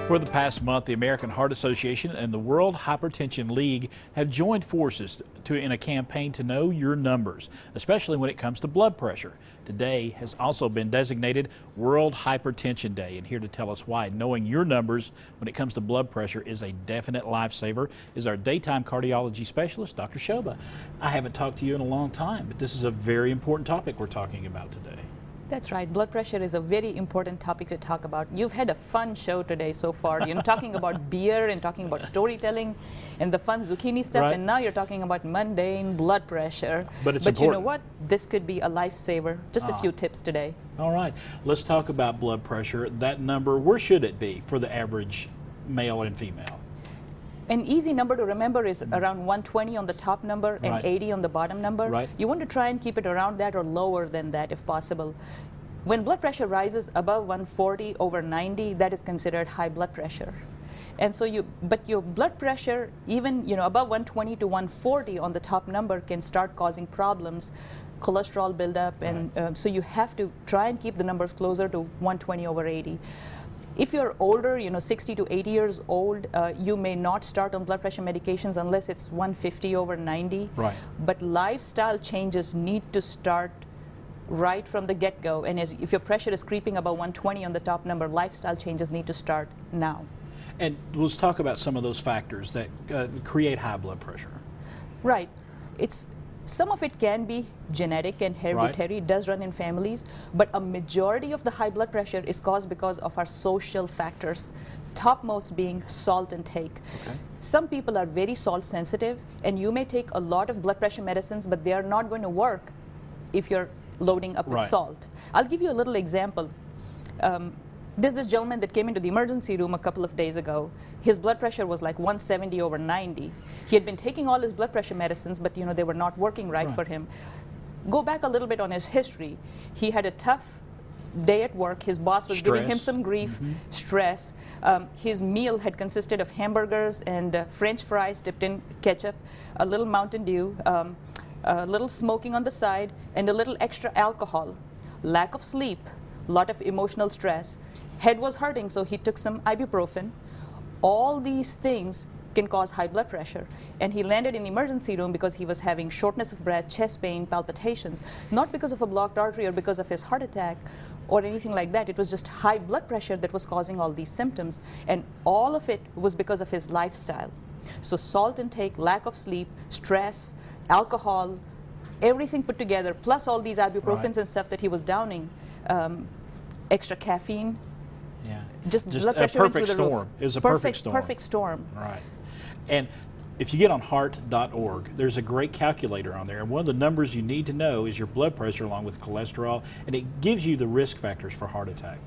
For the past month, the American Heart Association and the World Hypertension League have joined forces in a campaign to know your numbers, especially when it comes to blood pressure. Today has also been designated World Hypertension Day, and here to tell us why knowing your numbers when it comes to blood pressure is a definite lifesaver is our daytime cardiology specialist, Dr. Shoba. I haven't talked to you in a long time, but this is a very important topic we're talking about today. That's right. Blood pressure is a very important topic to talk about. You've had a fun show today so far, talking about beer and talking about storytelling and the fun zucchini stuff, right. And now you're talking about mundane blood pressure. But it's important. You know important. what? This could be a lifesaver. Just a few tips today. All right. Let's talk about blood pressure. That number, where should it be for the average male and female? An easy number to remember is around 120 on the top number and Right. 80 on the bottom number. Right. You want to try and keep it around that or lower than that if possible. When blood pressure rises above 140 over 90, that is considered high blood pressure. And so but your blood pressure, even above 120 to 140 on the top number, can start causing problems, cholesterol buildup, and so you have to try and keep the numbers closer to 120 over 80. If you're older, 60 to 80 years old, you may not start on blood pressure medications unless it's 150 over 90. Right. But lifestyle changes need to start right from the get-go. And if your pressure is creeping above 120 on the top number, lifestyle changes need to start now. And let's talk about some of those factors that create high blood pressure. Right. Some of it can be genetic and hereditary, Right. It does run in families, but a majority of the high blood pressure is caused because of our social factors, topmost being salt intake. Okay. Some people are very salt sensitive, and you may take a lot of blood pressure medicines, but they are not going to work if you're loading up with Right. salt. I'll give you a little example. There's this gentleman that came into the emergency room a couple of days ago. His blood pressure was like 170 over 90. He had been taking all his blood pressure medicines, but they were not working right for him. Go back a little bit on his history. He had a tough day at work. His boss was giving him some grief, stress. His meal had consisted of hamburgers and French fries dipped in ketchup, a little Mountain Dew, a little smoking on the side, and a little extra alcohol. Lack of sleep, a lot of emotional stress. Head was hurting, so he took some ibuprofen. All these things can cause high blood pressure. And he landed in the emergency room because he was having shortness of breath, chest pain, palpitations, not because of a blocked artery or because of his heart attack or anything like that. It was just high blood pressure that was causing all these symptoms. And all of it was because of his lifestyle. So salt intake, lack of sleep, stress, alcohol, everything put together, plus all these ibuprofens and stuff that he was downing, extra caffeine. Yeah. Just blood a pressure went through perfect the storm. roof. It was a perfect storm. Perfect storm. Right. And if you get on heart.org, there's a great calculator on there. And one of the numbers you need to know is your blood pressure along with cholesterol, and it gives you the risk factors for heart attack.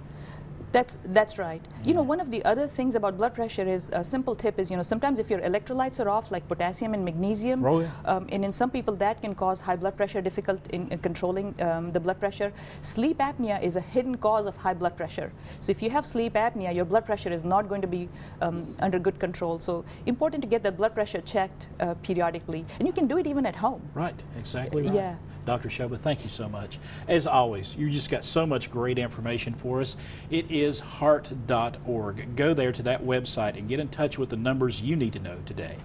That's right. One of the other things about blood pressure is a simple tip is, sometimes if your electrolytes are off, like potassium and magnesium, and in some people that can cause high blood pressure, difficult in controlling the blood pressure. Sleep apnea is a hidden cause of high blood pressure. So if you have sleep apnea, your blood pressure is not going to be under good control. So important to get that blood pressure checked periodically. And you can do it even at home. Right, exactly right. Yeah. Dr. Shoba, thank you so much. As always, you just got so much great information for us. It is heart.org. Go there to that website and get in touch with the numbers you need to know today.